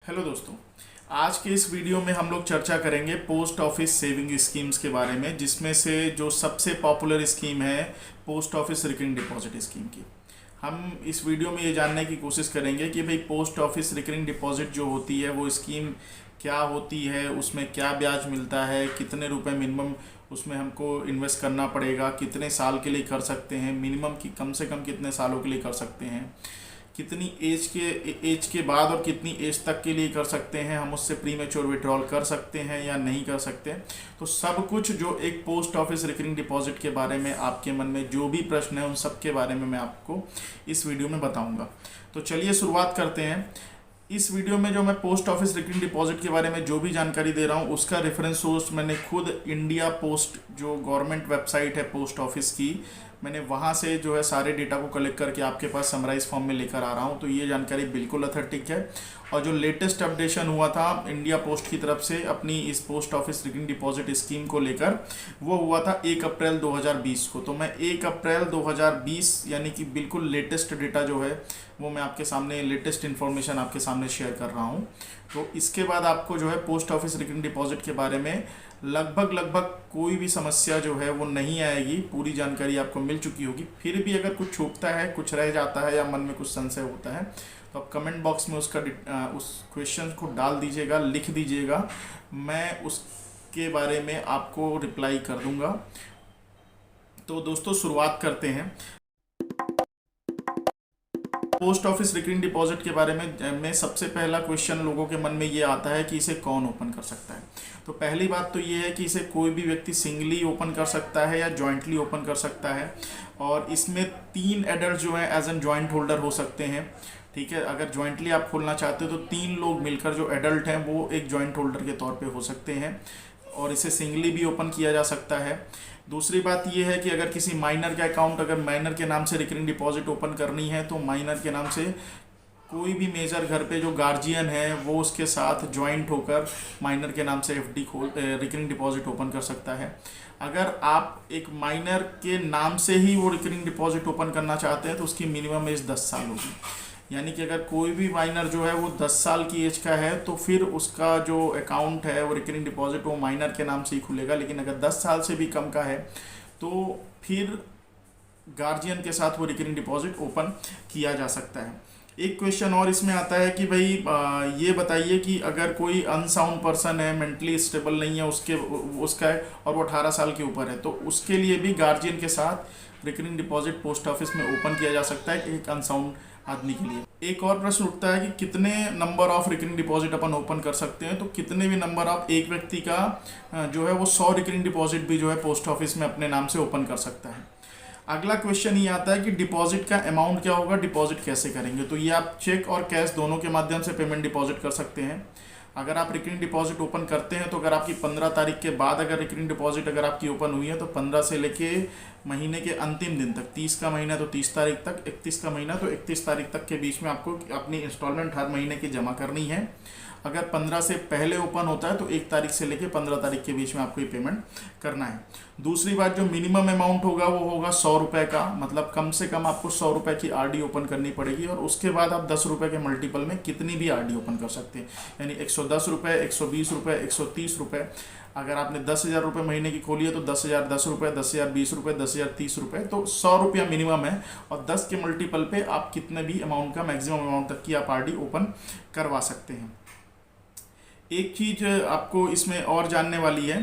Hello दोस्तों। आज के इस वीडियो में हम लोग चर्चा करेंगे पोस्ट ऑफिस सेविंग स्कीम्स के बारे में, जिसमें से जो सबसे पॉपुलर स्कीम है post office recurring deposit scheme की। हम इस वीडियो में ये जानने की कोशिश करेंगे कि भाई पोस्ट ऑफिस रिकरिंग डिपॉजिट जो होती है वो स्कीम क्या होती है, उसमें क्या ब्याज मिलता है, कितने रुपए मिनिमम उसमें हमको इन्वेस्ट करना पड़ेगा, कितने साल के लिए कर सकते हैं, मिनिमम की कम से कम कितने सालों के लिए कर सकते हैं, कितनी एज के बाद और कितनी एज तक के लिए कर सकते हैं, हम उससे प्री मैच्योर विड्रॉल कर सकते हैं या नहीं कर सकते। तो सब कुछ जो एक पोस्ट ऑफिस रिकरिंग डिपॉजिट के बारे में आपके मन में जो भी प्रश्न है उन सब के बारे में मैं आपको इस वीडियो में बताऊंगा। तो चलिए शुरुआत करते हैं। इस वीडियो में जो मैं पोस्ट ऑफिस रिकरिंग डिपॉजिट के बारे में जो भी जानकारी दे रहा हूँ उसका रेफरेंस सोर्स मैंने खुद इंडिया पोस्ट जो गवर्नमेंट वेबसाइट है पोस्ट ऑफिस की, मैंने वहाँ से जो है सारे डेटा को कलेक्ट करके आपके पास समराइज फॉर्म में लेकर आ रहा हूँ। तो ये जानकारी बिल्कुल अथेंटिक है। और जो लेटेस्ट अपडेशन हुआ था इंडिया पोस्ट की तरफ से अपनी इस post office recurring deposit scheme को लेकर, वो हुआ था 1 अप्रैल 2020 को। तो मैं 1 अप्रैल 2020 यानी कि बिल्कुल लेटेस्ट डेटा जो है वो मैं आपके सामने लेटेस्ट इन्फॉर्मेशन आपके सामने शेयर कर रहा हूँ। तो इसके बाद आपको जो है पोस्ट ऑफिस रिकरिंग डिपॉजिट के बारे में लगभग कोई भी समस्या जो है वो नहीं आएगी। पूरी जानकारी आपको मिल चुकी होगी। फिर भी अगर कुछ छूटता है, कुछ रह जाता है या मन में कुछ संशय होता है तो आप कमेंट बॉक्स में उस क्वेश्चन को डाल दीजिएगा, लिख दीजिएगा, मैं उसके बारे में आपको रिप्लाई कर दूंगा। तो दोस्तों शुरुआत करते हैं। पोस्ट ऑफिस रिकरिंग डिपॉजिट के बारे में सबसे पहला क्वेश्चन लोगों के मन में ये आता है कि इसे कौन ओपन कर सकता है। तो पहली बात तो ये है कि इसे कोई भी व्यक्ति सिंगली ओपन कर सकता है या जॉइंटली ओपन कर सकता है। और इसमें 3 एडल्ट जो है एज एन जॉइंट होल्डर हो सकते हैं। ठीक है, अगर जॉइंटली आप खोलना चाहते हो तो 3 लोग मिलकर जो एडल्ट हैं वो एक जॉइंट होल्डर के तौर पे हो सकते हैं। और इसे सिंगली भी ओपन किया जा सकता है। दूसरी बात यह है कि अगर किसी माइनर का अकाउंट, अगर माइनर के नाम से रिकरिंग डिपॉजिट ओपन करनी है तो माइनर के नाम से कोई भी मेजर घर पे जो गार्जियन है वो उसके साथ ज्वाइंट होकर माइनर के नाम से एफडी रिकरिंग डिपॉजिट ओपन कर सकता है। अगर आप एक माइनर के नाम से ही वो रिकरिंग डिपॉजिट ओपन करना चाहते हैं तो उसकी मिनिमम एज 10 साल होगी। यानी कि अगर कोई भी माइनर जो है वो 10 साल की एज का है तो फिर उसका जो अकाउंट है वो रिकरिंग डिपॉजिट वो माइनर के नाम से ही खुलेगा। लेकिन अगर 10 साल से भी कम का है तो फिर गार्जियन के साथ वो रिकरिंग डिपॉजिट ओपन किया जा सकता है। एक क्वेश्चन और इसमें आता है कि भाई ये बताइए कि अगर कोई अनसाउंड पर्सन है, मेंटली स्टेबल नहीं है, उसका है और वो 18 साल के ऊपर है तो उसके लिए भी गार्जियन के साथ रिकरिंग डिपॉजिट पोस्ट ऑफिस में ओपन किया जा सकता है एक अनसाउंड आदमी के लिए। एक और प्रश्न उठता है कि कितने number of recurring deposit upon open कर सकते हैं। तो कितने भी नंबर ऑफ, एक व्यक्ति का जो है वो 100 रिकरिंग डिपॉजिट भी जो है पोस्ट ऑफिस में अपने नाम से ओपन कर सकता है। अगला क्वेश्चन ये आता है कि डिपॉजिट का अमाउंट क्या होगा, डिपॉजिट कैसे करेंगे। तो ये आप चेक और कैश दोनों के माध्यम से पेमेंट डिपॉजिट कर सकते हैं। अगर आप रिकरिंग डिपॉजिट ओपन करते हैं तो अगर आपकी 15 तारीख के बाद अगर रिकरिंग डिपॉजिट अगर आपकी ओपन हुई है तो 15 से लेके महीने के अंतिम दिन तक, 30 का महीना तो 30 तारीख तक, 31 का महीना तो 31 तारीख तक के बीच में आपको अपनी इंस्टॉलमेंट हर महीने की जमा करनी है। अगर 15 से पहले ओपन होता है तो 1 तारीख से लेके 15 तारीख के बीच में आपको ये पेमेंट करना है। दूसरी बात, जो मिनिमम अमाउंट होगा वो होगा 100 रुपये का, मतलब कम से कम आपको 100 रुपये की आरडी ओपन करनी पड़ेगी। और उसके बाद आप 10 रुपये के मल्टीपल में कितनी भी आरडी ओपन कर सकते हैं, यानी 110 रुपये, 120 रुपये, 130 रुपये। अगर आपने 10,000 रुपये महीने की खोली है तो 10,000 10 रुपये, 10,000 20 रुपये, 10,000 30 रुपये, तो 100 रुपया मिनिमम है। और 10 के मल्टीपल पे आप कितने भी अमाउंट का, मैक्सिमम अमाउंट तक की आप आरडी ओपन करवा सकते हैं। एक चीज़ आपको इसमें और जानने वाली है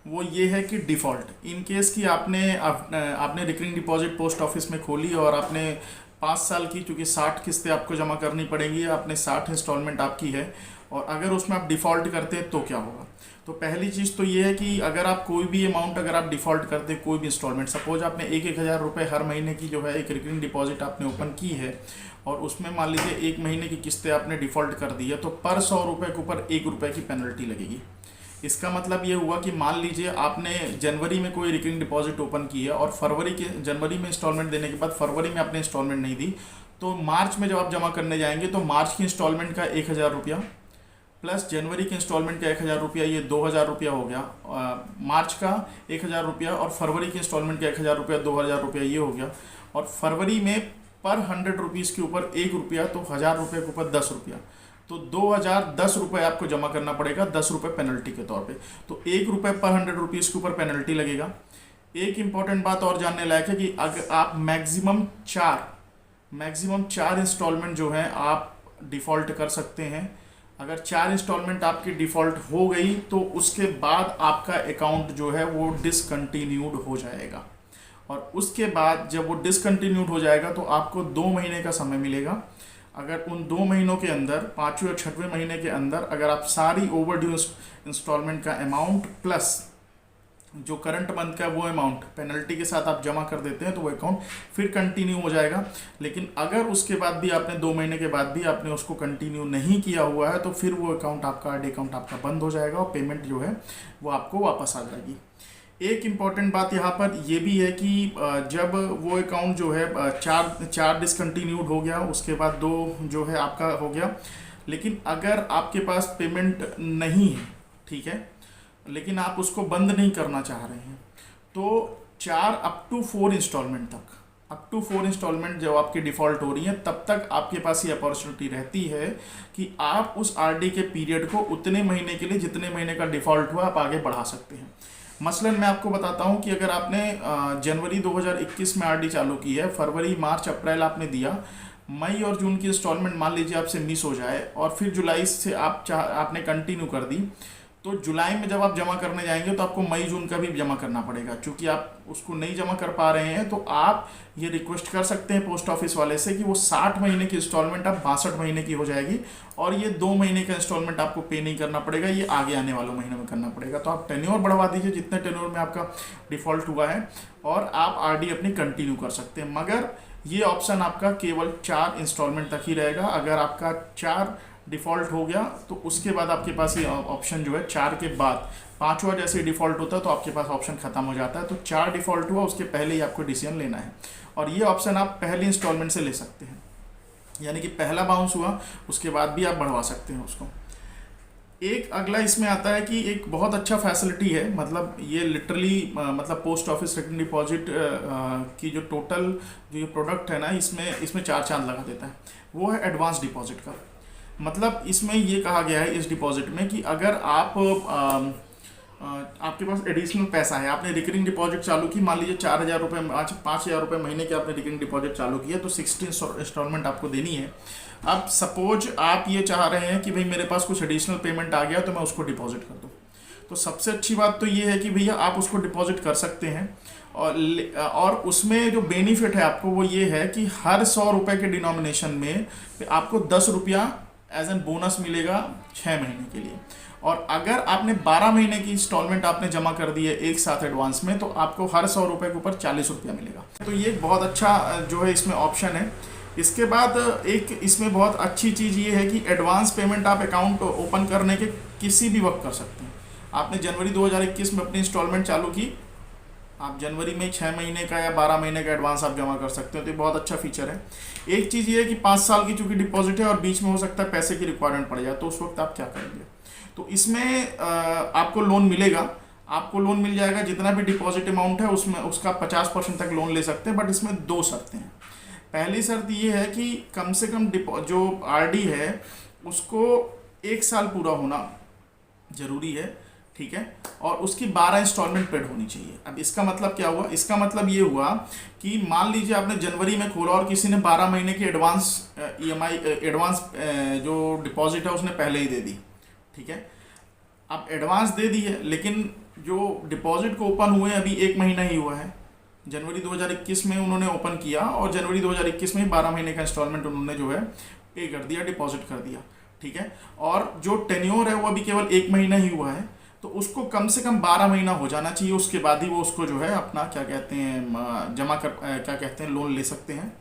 वो ये है कि डिफ़ॉल्ट इन केस कि आपने रिकरिंग डिपॉजिट पोस्ट ऑफिस में खोली और आपने 5 साल की, चूँकि 60 किस्तें आपको जमा करनी पड़ेंगी, आपने 60 इंस्टॉलमेंट आपकी है और अगर उसमें आप डिफ़ॉल्ट करते हैं तो क्या होगा। तो पहली चीज़ तो ये है कि अगर आप कोई भी अमाउंट अगर आप डिफ़ॉल्ट करते हैं, कोई भी इंस्टॉलमेंट, सपोज आपने 1,000 रुपये हर महीने की जो है एक रिकरिंग डिपॉजिट आपने ओपन की है और उसमें मान लीजिए 1 महीने की किस्तें आपने डिफ़ॉल्ट कर दी है तो पर 100 रुपये के ऊपर 1 रुपये की पेनल्टी लगेगी। इसका मतलब ये हुआ कि मान लीजिए आपने जनवरी में कोई रिकरिंग डिपॉजिट ओपन की है और जनवरी में इंस्टॉलमेंट देने के बाद फरवरी में आपने इंस्टॉलमेंट नहीं दी, तो मार्च में जब आप जमा करने जाएंगे तो मार्च की इंस्टॉलमेंट का 1,000 रुपया प्लस जनवरी के इंस्टॉलमेंट का 1,000 रुपया, ये 2,000 रुपया हो गया। मार्च का 1,000 रुपया और फरवरी के इंस्टॉलमेंट का 1,000 रुपया, 2,000 रुपया ये हो गया। और फरवरी में पर 100 रुपीज़ के ऊपर 1 रुपया, तो 1,000 रुपये के ऊपर 10 रुपया, तो 2010 रुपये आपको जमा करना पड़ेगा, 10 रुपये पेनल्टी के तौर पे। तो 1 रुपये पर 100 रुपीज़ के ऊपर पेनल्टी लगेगा। एक इम्पॉर्टेंट बात और जानने लायक है कि अगर आप मैक्सिमम चार इंस्टॉलमेंट जो है आप डिफ़ॉल्ट कर सकते हैं। अगर 4 इंस्टॉलमेंट आपकी डिफ़ॉल्ट हो गई तो उसके बाद आपका अकाउंट जो है वो डिसकंटिन्यूड हो जाएगा, और उसके बाद जब वो डिसकंटिन्यूड हो जाएगा तो आपको 2 महीने का समय मिलेगा। अगर उन 2 महीनों के अंदर 5वें और 6वें महीने के अंदर अगर आप सारी ओवरड्यू इंस्टॉलमेंट का अमाउंट प्लस जो करंट मंथ का वो अमाउंट पेनल्टी के साथ आप जमा कर देते हैं तो वो अकाउंट फिर कंटिन्यू हो जाएगा। लेकिन अगर उसके बाद भी आपने 2 महीने के बाद भी आपने उसको कंटिन्यू नहीं किया हुआ है तो फिर वो अकाउंट आपका आरडी अकाउंट आपका बंद हो जाएगा और पेमेंट जो है वो आपको वापस आ जाएगी। एक इम्पॉर्टेंट बात यहाँ पर ये भी है कि जब वो अकाउंट जो है चार डिसकंटिन्यूड हो गया, उसके बाद 2 जो है आपका हो गया, लेकिन अगर आपके पास पेमेंट नहीं है, ठीक है, लेकिन आप उसको बंद नहीं करना चाह रहे हैं, तो 4 अप टू 4 इंस्टॉलमेंट जब आपकी डिफ़ॉल्ट हो रही है तब तक आपके पास ये अपॉर्चुनिटी रहती है कि आप उस आरडी के पीरियड को उतने महीने के लिए जितने महीने का डिफ़ॉल्ट हुआ आप आगे बढ़ा सकते हैं। मसलन मैं आपको बताता हूं कि अगर आपने जनवरी 2021 में आरडी चालू की है, फरवरी मार्च अप्रैल आपने दिया, मई और जून की इंस्टॉलमेंट मान लीजिए आपसे मिस हो जाए और फिर जुलाई से आपने कंटिन्यू कर दी, तो जुलाई में जब आप जमा करने जाएंगे तो आपको मई जून का भी जमा करना पड़ेगा। क्योंकि आप उसको नहीं जमा कर पा रहे हैं तो आप ये रिक्वेस्ट कर सकते हैं पोस्ट ऑफिस वाले से कि वो 60 महीने की इंस्टॉलमेंट अब 62 महीने की हो जाएगी और ये 2 महीने का इंस्टॉलमेंट आपको पे नहीं करना पड़ेगा, ये आगे आने वाले महीने में करना पड़ेगा। तो आप टेन्योर बढ़वा दीजिए जितने टेन्योर में आपका डिफ़ॉल्ट हुआ है और आप आरडी अपनी कंटिन्यू कर सकते हैं। मगर ये ऑप्शन आपका केवल 4 इंस्टॉलमेंट तक ही रहेगा। अगर आपका 4 डिफ़ॉल्ट हो गया तो उसके बाद आपके पास ये ऑप्शन जो है 4 के बाद 5वां जैसे डिफ़ॉल्ट होता है तो आपके पास ऑप्शन ख़त्म हो जाता है। तो 4 डिफ़ॉल्ट हुआ उसके पहले ही आपको डिसीजन लेना है और ये ऑप्शन आप पहले इंस्टॉलमेंट से ले सकते हैं, यानी कि पहला बाउंस हुआ उसके बाद भी आप बढ़वा सकते हैं उसको। एक अगला इसमें आता है कि एक बहुत अच्छा फैसिलिटी है, मतलब ये लिटरली मतलब पोस्ट ऑफिस रिकरिंग डिपॉजिट की जो टोटल जो ये प्रोडक्ट है ना इसमें 4 चांद लगा देता है, वो है एडवांस डिपॉजिट का। मतलब इसमें ये कहा गया है इस डिपॉजिट में कि अगर आपके पास एडिशनल पैसा है, आपने रिकरिंग डिपॉजिट चालू की, मान लीजिए 4,000 रुपये 5,000 रुपये महीने के आपने रिकरिंग डिपॉजिट चालू किया तो 60 इंस्टॉलमेंट आपको देनी है। अब सपोज आप ये चाह रहे हैं कि भाई मेरे पास कुछ एडिशनल पेमेंट आ गया तो मैं उसको डिपॉजिट कर दूँ, तो सबसे अच्छी बात तो ये है कि भैया आप उसको डिपॉजिट कर सकते हैं और उसमें जो बेनिफिट है आपको वो ये है कि हर 100 रुपये के डिनोमिनेशन में आपको 10 रुपया एज एन बोनस मिलेगा 6 महीने के लिए। और अगर आपने 12 महीने की इंस्टॉलमेंट आपने जमा कर दी है एक साथ एडवांस में तो आपको हर 100 रुपये के ऊपर 40 रुपया मिलेगा। तो ये बहुत अच्छा जो है इसमें ऑप्शन है। इसके बाद एक इसमें बहुत अच्छी चीज़ ये है कि एडवांस पेमेंट आप अकाउंट ओपन करने के किसी भी वक्त कर सकते हैं। आपने जनवरी 2021 में अपनी इंस्टॉलमेंट चालू की, आप जनवरी में 6 महीने का या 12 महीने का एडवांस आप जमा कर सकते हो, तो ये बहुत अच्छा फीचर है। एक चीज़ ये है कि 5 साल की चूंकि डिपॉजिट है और बीच में हो सकता है पैसे की रिक्वायरमेंट पड़ जाए, तो उस वक्त आप क्या करेंगे? तो इसमें आपको लोन मिलेगा, आपको लोन मिल जाएगा जितना भी डिपॉजिट अमाउंट है उसमें उसका 50% तक लोन ले सकते हैं। बट इसमें 2 शर्तें हैं। पहली शर्त ये है कि कम से कम जो आरडी है उसको 1 साल पूरा होना ज़रूरी है, ठीक है, और उसकी 12 इंस्टॉलमेंट पेड होनी चाहिए। अब इसका मतलब क्या हुआ? इसका मतलब ये हुआ कि मान लीजिए आपने जनवरी में खोला और किसी ने 12 महीने की एडवांस EMI एडवांस जो डिपॉजिट है उसने पहले ही दे दी, ठीक है। अब एडवांस दे दी है लेकिन जो डिपॉजिट को ओपन हुए अभी 1 महीना ही हुआ है। जनवरी 2021 में उन्होंने ओपन किया और जनवरी 2021 में 12 महीने का इंस्टॉलमेंट उन्होंने जो है पे कर दिया, डिपॉजिट कर दिया, ठीक है। और जो टेन्योर है वो अभी केवल 1 महीना ही हुआ है, तो उसको कम से कम 12 महीना हो जाना चाहिए, उसके बाद ही वो उसको जो है अपना क्या कहते हैं जमा कर क्या कहते हैं लोन ले सकते हैं।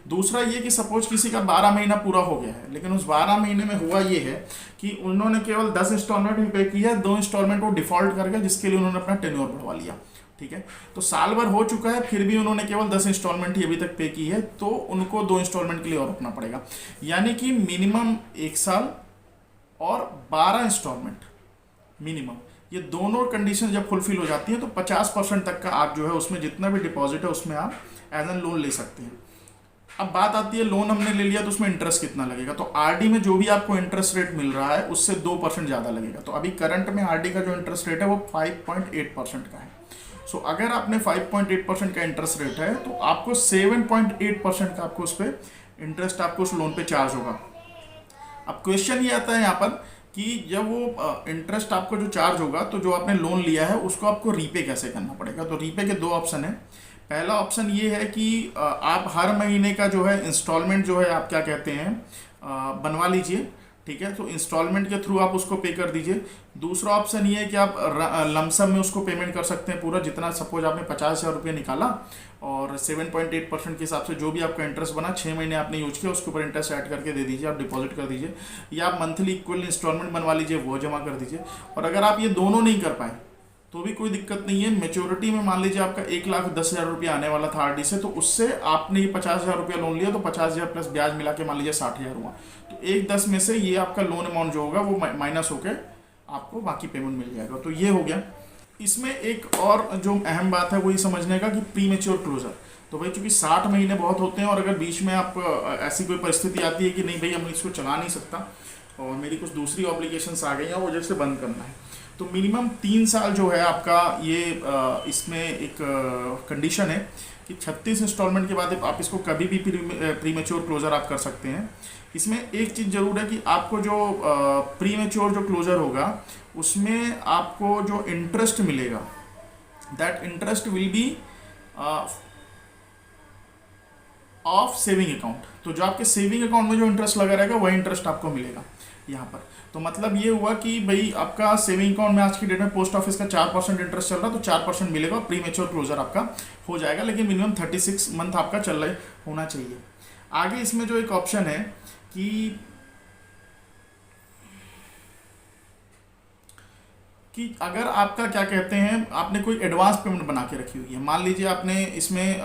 दूसरा ये कि सपोज किसी का 12 महीना पूरा हो गया है लेकिन उस 12 महीने में हुआ ये है कि उन्होंने केवल 10 इंस्टॉलमेंट ही पे किया, 2 इंस्टॉलमेंट वो डिफ़ॉल्ट कर गया जिसके लिए उन्होंने अपना टेन्योर बढ़वा लिया, ठीक है। तो साल भर हो चुका है फिर भी उन्होंने केवल 10 इंस्टॉलमेंट ही अभी तक पे की है, तो उनको 2 इंस्टॉलमेंट के लिए और रखना पड़ेगा, यानी कि मिनिमम 1 साल और 12 इंस्टॉलमेंट मिनिमम। ये दोनों कंडीशन जब फुलफिल हो जाती हैं तो 50% तक का आप जो है उसमें जितना भी डिपॉजिट है उसमें आप एज एन लोन ले सकते हैं। अब बात आती है लोन हमने ले लिया तो उसमें इंटरेस्ट कितना लगेगा। तो आरडी में जो भी आपको इंटरेस्ट रेट मिल रहा है उससे 2% ज़्यादा लगेगा। तो अभी करंट में आरडी का जो इंटरेस्ट रेट है वो 5.8% का है। सो अगर आपने 5.8% का इंटरेस्ट रेट है तो आपको 7.8% का आपको उस पर इंटरेस्ट आपको उस लोन पे चार्ज होगा। अब क्वेश्चन ये आता है यहाँ पर कि जब वो इंटरेस्ट आपको जो चार्ज होगा तो जो आपने लोन लिया है उसको आपको रीपे कैसे करना पड़ेगा। तो रीपे के दो ऑप्शन है। पहला ऑप्शन ये है कि आप हर महीने का जो है इंस्टॉलमेंट जो है आप क्या कहते हैं बनवा लीजिए, ठीक है। तो इंस्टॉलमेंट के थ्रू आप उसको पे कर दीजिए। दूसरा ऑप्शन ये है कि आप लमसम में उसको पेमेंट कर सकते हैं पूरा, जितना सपोज आपने 50,000 रुपये निकाला और 7.8% के हिसाब से जो भी आपका इंटरेस्ट बना 6 महीने आपने यूज किया उसके ऊपर इंटरेस्ट ऐड करके दे दीजिए, आप डिपॉजिट कर दीजिए, या आप मंथली इक्वल इंस्टॉलमेंट बनवा लीजिए वो जमा कर दीजिए। और अगर आप ये दोनों नहीं कर पाए तो भी कोई दिक्कत नहीं है। मेच्योरिटी में मान लीजिए आपका 1,10,000 रुपया आने वाला था आरडी से, तो उससे आपने ये 50,000 रुपया लोन लिया तो 50,000 प्लस ब्याज मिला के मान लीजिए 60,000 हुआ। तो 1/10 में से ये आपका लोन अमाउंट जो होगा वो माइनस होकर आपको बाकी पेमेंट मिल जाएगा। तो ये हो गया। इसमें एक और जो अहम बात है वो ये समझने का कि प्री मेच्योर क्लोजर। तो भाई चूंकि 60 महीने बहुत होते हैं और अगर बीच में आप ऐसी कोई परिस्थिति आती है कि नहीं भाई हम इसको चला नहीं सकता और मेरी कुछ दूसरी ऑब्लिगेशंस आ गई हैं वो वजह से बंद करना है, तो मिनिमम 3 साल जो है आपका ये इसमें एक कंडीशन है कि 36 इंस्टॉलमेंट के बाद आप इसको कभी भी प्री मेच्योर क्लोजर आप कर सकते हैं। इसमें एक चीज़ जरूर है कि आपको जो प्री मेच्योर जो क्लोजर होगा उसमें आपको जो इंटरेस्ट मिलेगा that interest will be of saving account. तो जो आपके सेविंग अकाउंट में जो इंटरेस्ट लगा रहेगा वही इंटरेस्ट आपको मिलेगा यहाँ पर। तो मतलब ये हुआ कि भाई आपका सेविंग अकाउंट में आज की डेट में पोस्ट ऑफिस का 4% इंटरेस्ट चल रहा है तो 4% मिलेगा, प्री मेच्योर क्लोजर आपका हो जाएगा, लेकिन मिनिमम 36 मंथ आपका चल रहा होना चाहिए। आगे इसमें जो एक ऑप्शन है कि अगर आपका क्या कहते हैं आपने कोई एडवांस पेमेंट बना के रखी हुई है, मान लीजिए आपने इसमें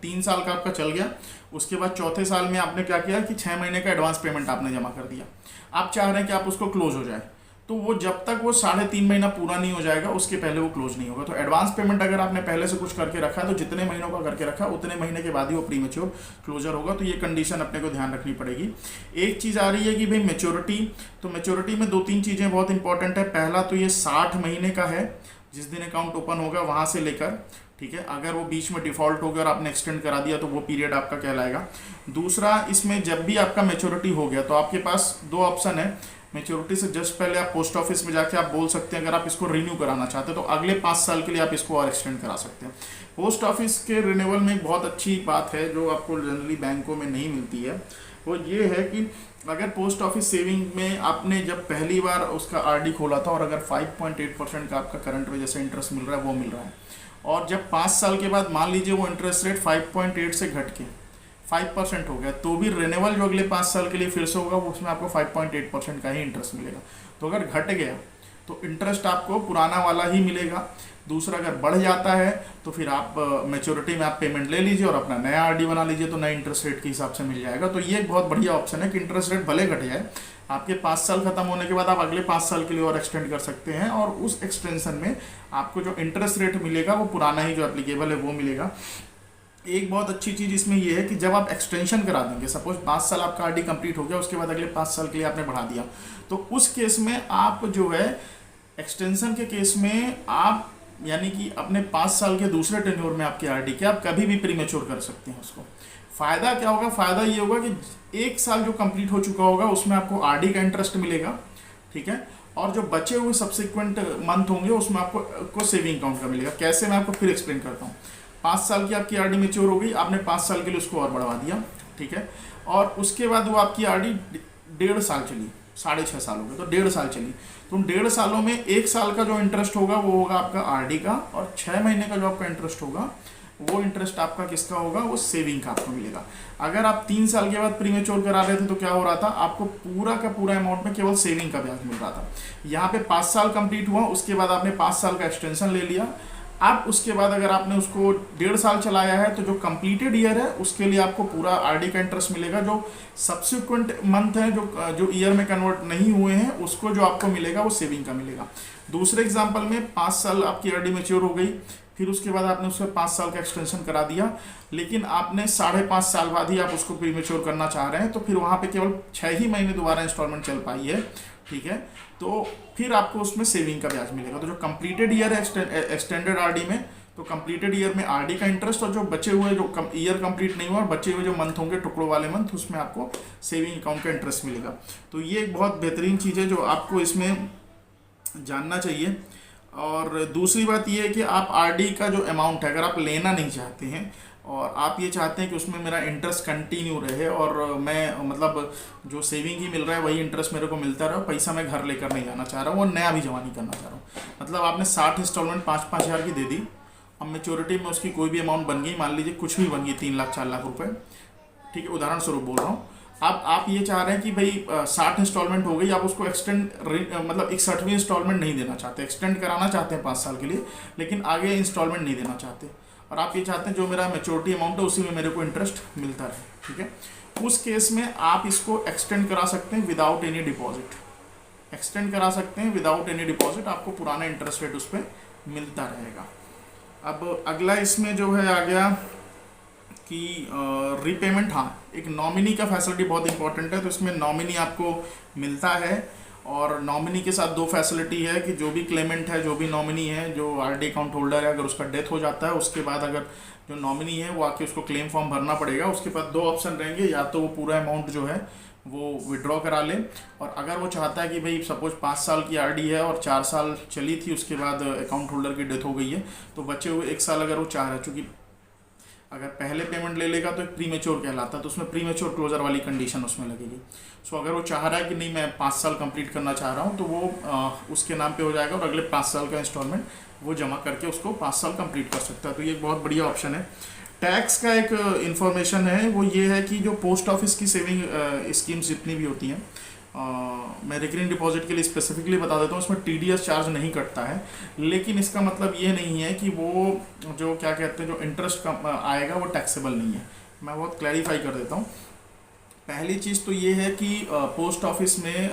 3 साल का आपका चल गया, उसके बाद चौथे साल में आपने क्या किया कि 6 महीने का एडवांस पेमेंट आपने जमा कर दिया, आप चाह रहे हैं कि आप उसको क्लोज हो जाए, तो वो जब तक वो 3.5 महीना पूरा नहीं हो जाएगा उसके पहले वो क्लोज नहीं होगा। तो एडवांस पेमेंट अगर आपने पहले से कुछ करके रखा है तो जितने महीनों का करके रखा उतने महीने के बाद ही वो प्री मेच्योर क्लोजर होगा। तो ये कंडीशन अपने को ध्यान रखनी पड़ेगी। एक चीज़ आ रही है कि भाई मेच्योरिटी, तो मेच्योरिटी में 2-3 चीज़ें बहुत इंपॉर्टेंट है। पहला तो ये 60 महीने का है जिस दिन अकाउंट ओपन होगा वहाँ से लेकर, ठीक है। अगर वो बीच में डिफॉल्ट हो गया और आपने एक्सटेंड करा दिया तो वो पीरियड आपका कहलाएगा। दूसरा, इसमें जब भी आपका मेच्योरिटी हो गया तो आपके पास 2 ऑप्शन है। मेच्योरिटी से जस्ट पहले आप पोस्ट ऑफिस में जाके आप बोल सकते हैं अगर आप इसको रिन्यू कराना चाहते हैं तो अगले 5 साल के लिए आप इसको और एक्सटेंड करा सकते हैं। पोस्ट ऑफिस के रिन्यूअल में एक बहुत अच्छी बात है जो आपको जनरली बैंकों में नहीं मिलती है, वो ये है कि अगर पोस्ट ऑफिस सेविंग में आपने जब पहली बार उसका आरडी खोला था और अगर 5.8% का आपका करंट में जैसे इंटरेस्ट मिल रहा है वो मिल रहा है, और जब 5 साल के बाद मान लीजिए वो इंटरेस्ट रेट 5.8 से घट के 5% हो गया, तो भी रिन्यूअल जो अगले 5 साल के लिए फिर से होगा वो उसमें आपको 5.8% का ही इंटरेस्ट मिलेगा। तो अगर घट गया तो इंटरेस्ट आपको पुराना वाला ही मिलेगा। दूसरा, अगर बढ़ जाता है तो फिर आप मैच्योरिटी में आप पेमेंट ले लीजिए और अपना नया आरडी बना लीजिए तो नए इंटरेस्ट रेट के हिसाब से मिल जाएगा। तो ये एक बहुत बढ़िया ऑप्शन है कि इंटरेस्ट रेट भले घट जाए, आपके 5 साल खत्म होने के बाद आप अगले 5 साल के लिए और एक्सटेंड कर सकते हैं और उस एक्सटेंशन में आपको जो इंटरेस्ट रेट मिलेगा वो पुराना ही जो एप्लीकेबल है वो मिलेगा। एक बहुत अच्छी चीज़ इसमें यह है कि जब आप एक्सटेंशन करा देंगे, सपोज 5 साल आपका आरडी कंप्लीट हो गया, उसके बाद अगले 5 साल के लिए आपने बढ़ा दिया, तो उस केस में आप जो है एक्सटेंशन के केस में आप यानी कि अपने 5 साल के दूसरे टेन्योर में आपके आरडी के आप कभी भी प्री मेच्योर कर सकते हैं उसको। फ़ायदा क्या होगा? फ़ायदा ये होगा कि 1 साल जो कंप्लीट हो चुका होगा उसमें आपको आरडी का इंटरेस्ट मिलेगा, ठीक है, और जो बचे हुए सब्सिक्वेंट मंथ होंगे उसमें आपको सेविंग अकाउंट का मिलेगा। कैसे, मैं आपको फिर एक्सप्लेन करता हूँ। 5 साल की आपकी आरडी मेच्योर हो गई, आपने 5 साल के लिए उसको और बढ़वा दिया, ठीक है, और उसके बाद वो आपकी आरडी 1.5 साल चली, 6.5 साल हो गए तो 1.5 साल चली, तो 1.5 सालों में 1 साल का जो इंटरेस्ट होगा वो होगा आपका आरडी का, और 6 महीने का जो आपका इंटरेस्ट होगा वो इंटरेस्ट आपका किसका होगा? वो सेविंग का आपको मिलेगा। अगर आप 3 साल के बाद प्री मेच्योर करा रहे थे तो क्या हो रहा था? आपको पूरा का पूरा अमाउंट में केवल सेविंग का ब्याज मिल रहा था। यहाँ पे 5 साल कंप्लीट हुआ, उसके बाद आपने 5 साल का एक्सटेंशन ले लिया, अब उसके बाद अगर आपने उसको 1.5 साल चलाया है तो जो कंप्लीटेड ईयर है उसके लिए आपको पूरा आरडी का इंटरेस्ट मिलेगा। जो सब्सिक्वेंट मंथ है जो ईयर में कन्वर्ट नहीं हुए हैं उसको जो आपको मिलेगा वो सेविंग का मिलेगा। दूसरे एग्जाम्पल में 5 साल आपकी आरडी मैच्योर हो गई, फिर उसके बाद आपने उससे 5 साल का एक्सटेंशन करा दिया, लेकिन आपने 5.5 साल बाद ही आप उसको प्रीमेच्योर करना चाह रहे हैं, तो फिर वहाँ पे केवल 6 ही महीने दोबारा इंस्टॉलमेंट चल पाई है, ठीक है। तो फिर आपको उसमें सेविंग का ब्याज मिलेगा। तो जो कंप्लीटेड ईयर है एक्सटेंडेड आरडी में, तो कंप्लीटेड ईयर में आरडी का इंटरेस्ट, और जो बचे हुए जो ईयर कंप्लीट नहीं हुआ और बचे हुए जो मंथ होंगे टुकड़ों वाले मंथ, उसमें आपको सेविंग अकाउंट का इंटरेस्ट मिलेगा। तो ये एक बहुत बेहतरीन चीज़ है जो आपको इसमें जानना चाहिए। और दूसरी बात ये है कि आप आरडी का जो अमाउंट है अगर आप लेना नहीं चाहते हैं और आप ये चाहते हैं कि उसमें मेरा इंटरेस्ट कंटिन्यू रहे और मैं मतलब जो सेविंग ही मिल रहा है वही इंटरेस्ट मेरे को मिलता रहे, पैसा मैं घर लेकर नहीं जाना चाह रहा हूँ और नया भी जमा नहीं करना चाह रहा हूँ। मतलब आपने 60 इंस्टॉलमेंट 5-5 हज़ार की दे दी, अब मेच्योरिटी में उसकी कोई भी अमाउंट बन गई, मान लीजिए कुछ भी बन गई 3 लाख 4 लाख रुपए, ठीक है, उदाहरण स्वरूप बोल रहा हूँ। अब आप ये चाह रहे हैं कि भाई 60 इंस्टॉलमेंट हो गई, आप उसको एक्सटेंड मतलब 61वीं इंस्टॉलमेंट नहीं देना चाहते, एक्सटेंड कराना चाहते हैं 5 साल के लिए, लेकिन आगे इंस्टॉलमेंट नहीं देना चाहते, और आप ये चाहते हैं जो मेरा मैच्योरिटी अमाउंट है उसी में मेरे को इंटरेस्ट मिलता रहे, ठीक है। उस केस में आप इसको एक्सटेंड करा सकते हैं विदाउट एनी डिपॉजिट, एक्सटेंड करा सकते हैं विदाउट एनी डिपॉजिट, आपको पुराना इंटरेस्ट रेट उस पर मिलता रहेगा। अब अगला इसमें जो है आ गया कि रीपेमेंट, हाँ एक नॉमिनी का फैसिलिटी बहुत इंपॉर्टेंट है। तो इसमें नॉमिनी आपको मिलता है, और नॉमिनी के साथ 2 फैसिलिटी है कि जो भी क्लेमेंट है, जो भी नॉमिनी है, जो आरडी अकाउंट होल्डर है, अगर उसका डेथ हो जाता है उसके बाद अगर जो नॉमिनी है वो आके उसको क्लेम फॉर्म भरना पड़ेगा। उसके बाद 2 ऑप्शन रहेंगे, या तो वो पूरा अमाउंट जो है वो विड्रॉ करा ले, और अगर वो चाहता है कि भाई सपोज 5 साल की आरडी है और 4 साल चली थी, उसके बाद अकाउंट होल्डर की डेथ हो गई है, तो बचे हुए 1 साल अगर वो चाह रहा है, चूँकि अगर पहले पेमेंट ले लेगा तो एक प्रीमेच्योर कहलाता है, तो उसमें प्रीमेच्योर क्लोजर वाली कंडीशन उसमें लगेगी। सो अगर वो चाह रहा है कि नहीं मैं 5 साल कंप्लीट करना चाह रहा हूँ, तो वो उसके नाम पे हो जाएगा और अगले 5 साल का इंस्टॉलमेंट वो जमा करके उसको 5 साल कंप्लीट कर सकता है। तो ये एक बहुत बढ़िया ऑप्शन है। टैक्स का एक इन्फॉर्मेशन है, वो ये है कि जो पोस्ट ऑफिस की सेविंग स्कीम्स जितनी भी होती हैं, मैं रिकरिंग डिपॉजिट के लिए स्पेसिफिकली बता देता हूँ, इसमें टीडीएस चार्ज नहीं कटता है, लेकिन इसका मतलब ये नहीं है कि वो जो क्या कहते हैं जो इंटरेस्ट आएगा वो टैक्सेबल नहीं है। मैं बहुत क्लैरिफाई कर देता हूँ। पहली चीज़ तो ये है कि पोस्ट ऑफिस में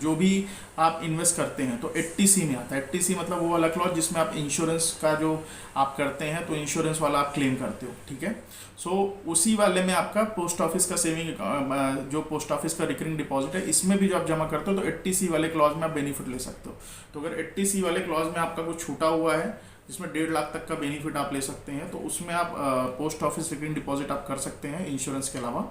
जो भी आप इन्वेस्ट करते हैं तो 80C में आता है। 80C मतलब वो वाला क्लॉज जिसमें आप इंश्योरेंस का जो आप करते हैं तो इंश्योरेंस वाला आप क्लेम करते हो, ठीक है। सो उसी वाले में आपका पोस्ट ऑफिस का सेविंग जो पोस्ट ऑफिस का रिकरिंग डिपॉजिट है, इसमें भी जो आप जमा करते हो तो 80C वाले क्लॉज में आप बेनिफिट ले सकते हो। तो अगर 80C वाले क्लॉज में आपका कुछ छूटा हुआ है जिसमें 1.5 लाख तक का बेनिफिट आप ले सकते हैं, तो उसमें आप पोस्ट ऑफिस रिकरिंग डिपॉजिट आप कर सकते हैं इंश्योरेंस के अलावा,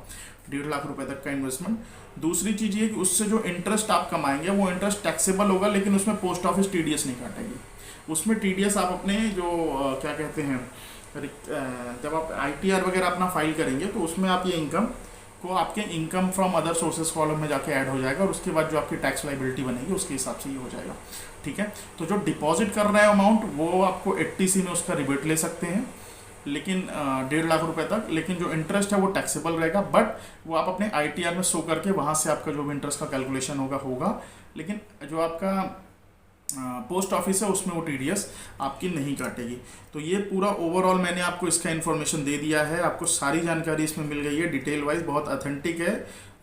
1.5 लाख रुपए तक का इन्वेस्टमेंट। दूसरी चीज़ ये कि उससे जो इंटरेस्ट आप कमाएंगे वो इंटरेस्ट टैक्सेबल होगा, लेकिन उसमें पोस्ट ऑफिस टीडीएस नहीं काटेगी। उसमें टीडीएस आप अपने जो क्या कहते हैं जब आप आईटीआर वगैरह अपना फाइल करेंगे तो उसमें आप ये इनकम को आपके income from other sources column में जाके ऐड हो जाएगा, और उसके बाद जो आपकी टैक्स लाइबिलिटी बनेगी उसके हिसाब से ये हो जाएगा, ठीक है। तो जो डिपॉजिट कर रहे हैं अमाउंट वो आपको 80C में उसका रिबेट ले सकते हैं, लेकिन 1.5 लाख रुपए तक, लेकिन जो इंटरेस्ट है वो टैक्सेबल रहेगा, बट वो आप अपने आईटीआर में शो करके वहाँ से आपका जो भी इंटरेस्ट का कैलकुलेशन होगा, लेकिन जो आपका पोस्ट ऑफिस है उसमें वो टीडीएस आपकी नहीं काटेगी। तो ये पूरा ओवरऑल मैंने आपको इसका इन्फॉर्मेशन दे दिया है, आपको सारी जानकारी इसमें मिल गई है डिटेल वाइज, बहुत ऑथेंटिक है।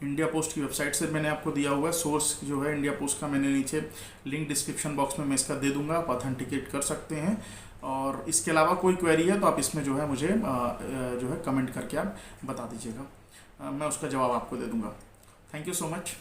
इंडिया पोस्ट की वेबसाइट से मैंने आपको दिया हुआ है, सोर्स जो है इंडिया पोस्ट का मैंने नीचे लिंक डिस्क्रिप्शन बॉक्स में मैं इसका दे दूंगा, आप ऑथेंटिकेट कर सकते हैं। और इसके अलावा कोई क्वेरी है तो आप इसमें जो है मुझे जो है कमेंट करके आप बता दीजिएगा, मैं उसका जवाब आपको दे दूंगा। Thank you so much.